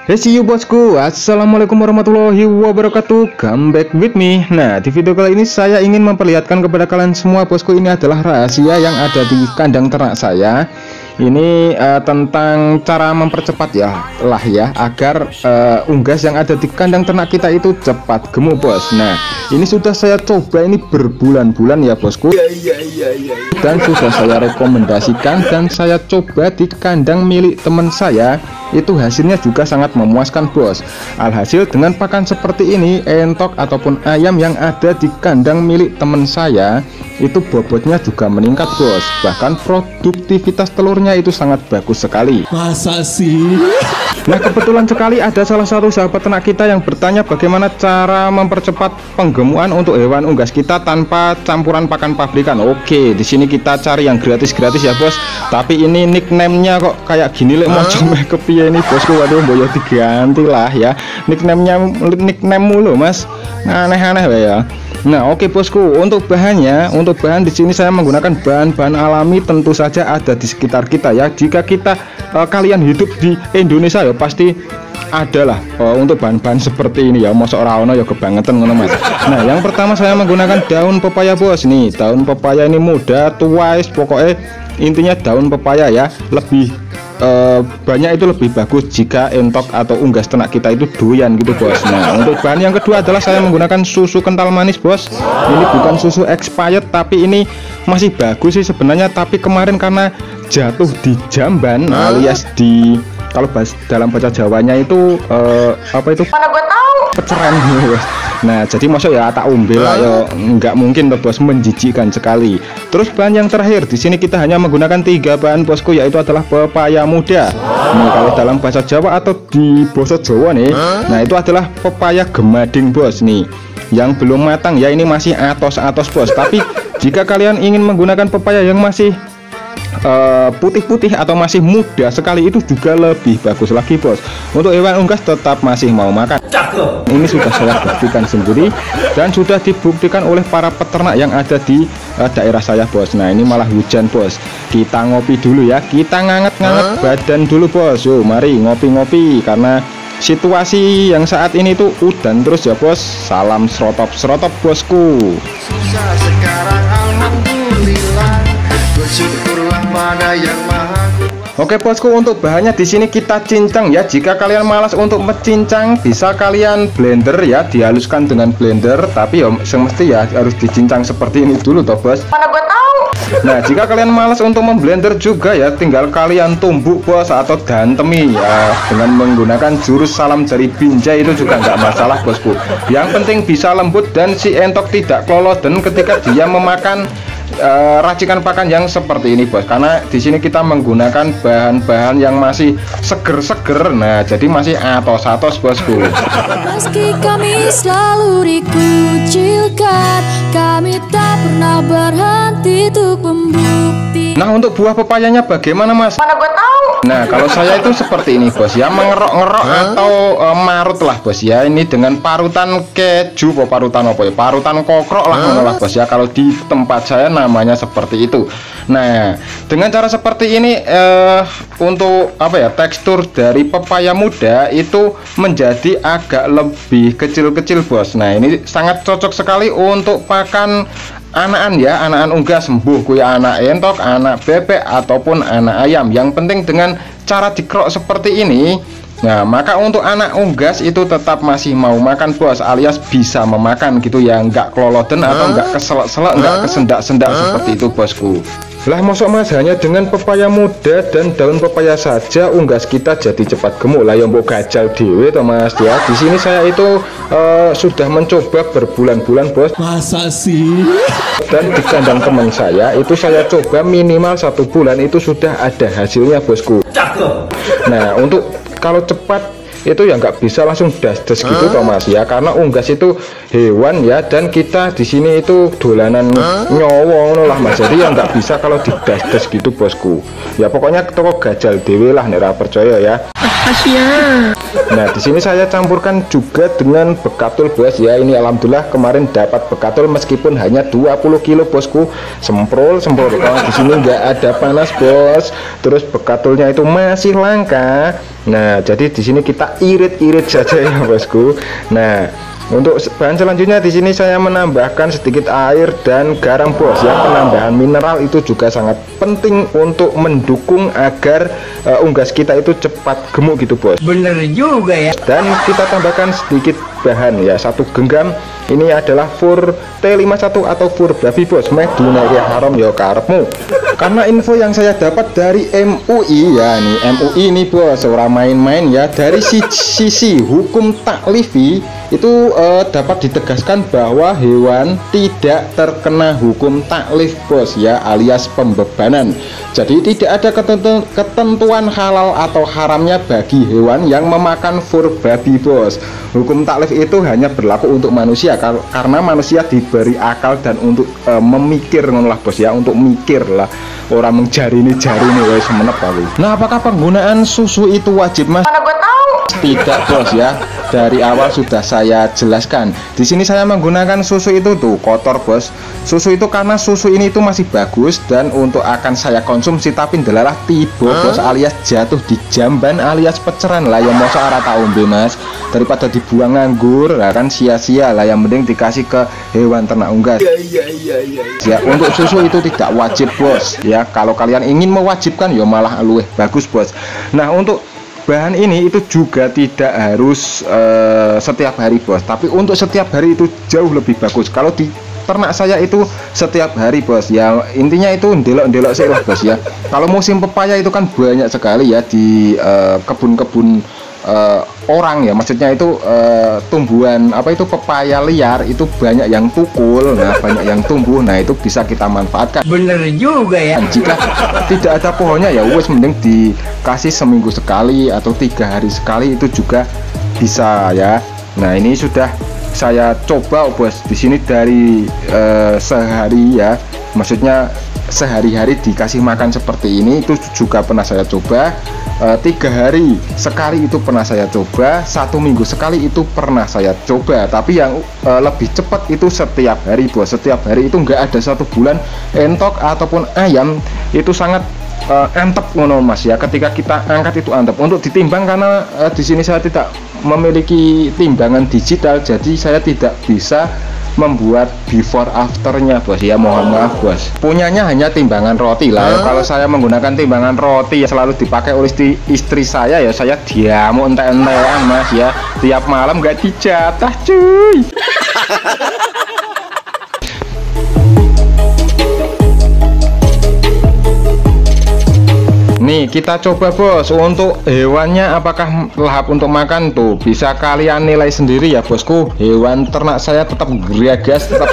Hey see you bosku, assalamualaikum warahmatullahi wabarakatuh. Come back with me. Nah, di video kali ini saya ingin memperlihatkan kepada kalian semua bosku, ini adalah rahasia yang ada di kandang ternak saya. Ini tentang cara mempercepat agar unggas yang ada di kandang ternak kita itu cepat gemuk bos. Nah, ini sudah saya coba ini berbulan-bulan ya bosku. Dan sudah saya rekomendasikan dan saya coba di kandang milik teman saya, itu hasilnya juga sangat memuaskan bos. Alhasil dengan pakan seperti ini, entok ataupun ayam yang ada di kandang milik teman saya itu bobotnya juga meningkat bos. Bahkan produktivitas telurnya itu sangat bagus sekali. Masa sih? Nah, kebetulan sekali ada salah satu sahabat ternak kita yang bertanya bagaimana cara mempercepat penggemukan untuk hewan unggas kita tanpa campuran pakan pabrikan. Oke, di sini kita cari yang gratis-gratis ya bos. Tapi ini nickname-nya kok kayak gini lek mau coba kepiye ini bosku. Waduh, boyo diganti lah ya. Nickname mulu mas, aneh-aneh ya. Nah oke bosku, untuk bahan di sini saya menggunakan bahan-bahan alami, tentu saja ada di sekitar kita ya. Jika kalian hidup di Indonesia ya pasti ada lah untuk bahan-bahan seperti ini ya. Mosok ora ono ya kebangetan ngono mas. Nah yang pertama saya menggunakan daun pepaya bos. Nih daun pepaya ini muda, tua, pokoknya intinya daun pepaya ya. Lebih banyak itu lebih bagus jika entok atau unggas ternak kita itu doyan gitu bos. Nah untuk bahan yang kedua adalah saya menggunakan susu kental manis bos. Ini bukan susu expired tapi ini masih bagus sih sebenarnya, tapi kemarin karena jatuh di jamban alias di, kalau dalam bahasa Jawanya itu apa itu? Mana gua tahu. Peceran bos. Nah jadi masuk ya tak umbel lah ya, nggak mungkin loh bos, menjijikkan sekali. Terus bahan yang terakhir di sini kita hanya menggunakan 3 bahan bosku, yaitu adalah pepaya muda. Nih kalau dalam bahasa Jawa atau di bahasa Jawa nih, nah itu adalah pepaya gemading bos nih, yang belum matang ya, ini masih atos-atos bos. Tapi jika kalian ingin menggunakan pepaya yang masih putih-putih atau masih muda sekali, itu juga lebih bagus lagi bos. Untuk hewan unggas tetap masih mau makan. Ini sudah saya buktikan sendiri dan sudah dibuktikan oleh para peternak yang ada di daerah saya bos. Nah ini malah hujan bos, kita ngopi dulu ya, kita nganget-nganget badan dulu bos. Yuk mari ngopi-ngopi, karena situasi yang saat ini tuh udan terus ya bos. Salam serotop-serotop bosku. Susah sekarang alhamdulillah, bersyukurlah pada yang maha. Oke bosku, untuk bahannya di sini kita cincang ya. Jika kalian malas untuk mencincang, bisa kalian blender ya, dihaluskan dengan blender. Tapi ya semesti ya harus dicincang seperti ini dulu toh bos. Mana gua tahu. Nah jika kalian malas untuk memblender juga ya, tinggal kalian tumbuk bos atau dantemi ya, dengan menggunakan jurus salam jari binjai itu juga nggak masalah bosku. Yang penting bisa lembut dan si entok tidak kloloden ketika dia memakan racikan pakan yang seperti ini bos, karena di sini kita menggunakan bahan-bahan yang masih seger-seger. Nah jadi masih atos-atos bosku. Meski kami selalu dikucilkan, kami tak pernah berhenti untuk membukti. Nah untuk buah pepayanya bagaimana mas? Mana gue tahu. Nah kalau saya itu seperti ini bos ya, mengerok-ngerok atau marut lah bos ya. Ini dengan parutan keju, parutan apa ya, parutan kokrok lah bos ya. Kalau di tempat saya namanya seperti itu. Nah dengan cara seperti ini untuk apa ya, tekstur dari pepaya muda itu menjadi agak lebih kecil-kecil bos. Nah ini sangat cocok sekali untuk pakan anakan ya, anakan unggas sembuh kuya, anak entok, anak bebek ataupun anak ayam. Yang penting dengan cara dikrok seperti ini, nah maka untuk anak unggas itu tetap masih mau makan bos, alias bisa memakan gitu ya, nggak kloloden atau nggak keselak-selak, nggak kesendak-sendak seperti itu bosku. Lah mosok mas hanya dengan pepaya muda dan daun pepaya saja unggas kita jadi cepat gemuk lah ya, mbok gajal dewe toh mas ya. Di sini saya itu sudah mencoba berbulan-bulan bos. Masa sih? Dan di kandang teman saya itu saya coba minimal 1 bulan itu sudah ada hasilnya bosku. Nah untuk kalau cepat itu ya nggak bisa langsung das-das gitu toh Mas ya, karena unggas itu hewan ya, dan kita di sini itu dolanan nyowo lah Mas, jadi ya nggak bisa kalau didas-das gitu bosku ya. Pokoknya toko gajal dewe lah nek ora percaya ya. Nah di sini saya campurkan juga dengan bekatul bos ya. Ini alhamdulillah kemarin dapat bekatul meskipun hanya 20 kilo bosku. Semprol kalau di sini nggak ada panas bos, terus bekatulnya itu masih langka. Nah jadi di sini kita irit-irit saja ya bosku. Nah untuk bahan selanjutnya di sini saya menambahkan sedikit air dan garam bos ya. Penambahan mineral itu juga sangat penting untuk mendukung agar unggas kita itu cepat gemuk gitu bos. Bener juga ya. Dan kita tambahkan sedikit bahan ya, 1 genggam. Ini adalah fur T51 atau fur babi bos, medunai haram ya karepmu. Karena info yang saya dapat dari MUI ya, nih MUI ini bos, ora main-main ya. Dari sisi hukum taklifi itu dapat ditegaskan bahwa hewan tidak terkena hukum taklif bos ya, alias pembebanan. Jadi tidak ada ketentuan halal atau haramnya bagi hewan yang memakan fur babi bos. Hukum taklif itu hanya berlaku untuk manusia karena manusia diberi akal dan untuk memikir lah bos ya, untuk mikir lah, orang menjari ini wes menep aku. Nah apakah penggunaan susu itu wajib Mas? Mana gue tahu. Tidak bos ya, dari awal sudah saya jelaskan. Di sini saya menggunakan susu itu tuh kotor bos. Susu itu karena susu ini itu masih bagus dan untuk akan saya konsumsi, tapi ndelalah tiba bos, alias jatuh di jamban alias peceran lah ya. Masa ora tak ombe Mas, daripada dibuang nganggur lah kan sia-sia lah, yang mending dikasih ke hewan ternak unggas. Ya untuk susu itu tidak wajib bos ya. Kalau kalian ingin mewajibkan ya malah luwih bagus bos. Nah untuk bahan ini itu juga tidak harus setiap hari bos, tapi untuk setiap hari itu jauh lebih bagus. Kalau di ternak saya itu setiap hari bos ya, intinya itu ndelok-ndelok sih lah bos ya. Kalau musim pepaya itu kan banyak sekali ya di kebun-kebun orang ya, maksudnya itu tumbuhan apa itu pepaya liar itu banyak yang tukul, nah banyak yang tumbuh, nah itu bisa kita manfaatkan. Bener juga ya. Jika tidak ada pohonnya ya wes mending dikasih seminggu sekali atau 3 hari sekali itu juga bisa ya. Nah ini sudah saya coba bos di sini dari sehari ya, maksudnya sehari-hari dikasih makan seperti ini itu juga pernah saya coba. 3 hari sekali itu pernah saya coba, 1 minggu sekali itu pernah saya coba. Tapi yang lebih cepat itu setiap hari bos. Setiap hari itu nggak ada 1 bulan entok ataupun ayam itu sangat antep ngono Mas ya. Ketika kita angkat itu antep. Untuk ditimbang karena di sini saya tidak memiliki timbangan digital, jadi saya tidak bisa membuat before afternya bos ya, mohon maaf bos. Punyanya hanya timbangan roti lah ya. Kalau saya menggunakan timbangan roti ya selalu dipakai oleh istri saya ya, saya diamuk ente-entean Mas ya, tiap malam nggak dijatah cuy. Nih kita coba bos, untuk hewannya apakah lahap untuk makan tuh, bisa kalian nilai sendiri ya bosku. Hewan ternak saya tetap geragas, tetap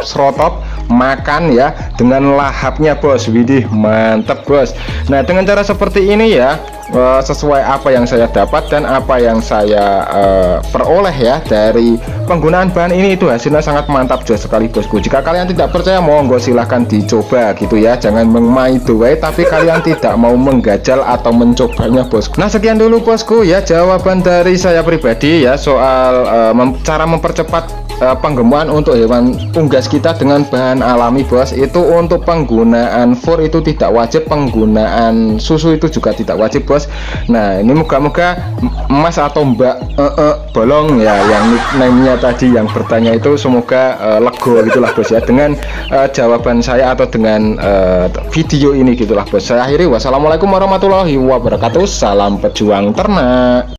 serotop makan ya dengan lahapnya bos. Widih mantep bos. Nah dengan cara seperti ini ya, sesuai apa yang saya dapat dan apa yang saya peroleh ya dari penggunaan bahan ini, itu hasilnya sangat mantap sekali bosku. Jika kalian tidak percaya monggo silahkan dicoba gitu ya, jangan mengmain doai tapi kalian tidak mau menggajal atau mencobanya bosku. Nah sekian dulu bosku ya jawaban dari saya pribadi ya soal cara mempercepat penggemukan untuk hewan unggas kita dengan bahan alami bos. Itu untuk penggunaan fur itu tidak wajib, penggunaan susu itu juga tidak wajib bos. Nah ini moga-moga Mas atau Mbak Bolong ya yang nickname-nya tadi yang bertanya itu semoga lego gitulah bos ya dengan jawaban saya atau dengan video ini gitulah bos. Saya akhiri, wassalamualaikum warahmatullahi wabarakatuh, salam pejuang ternak.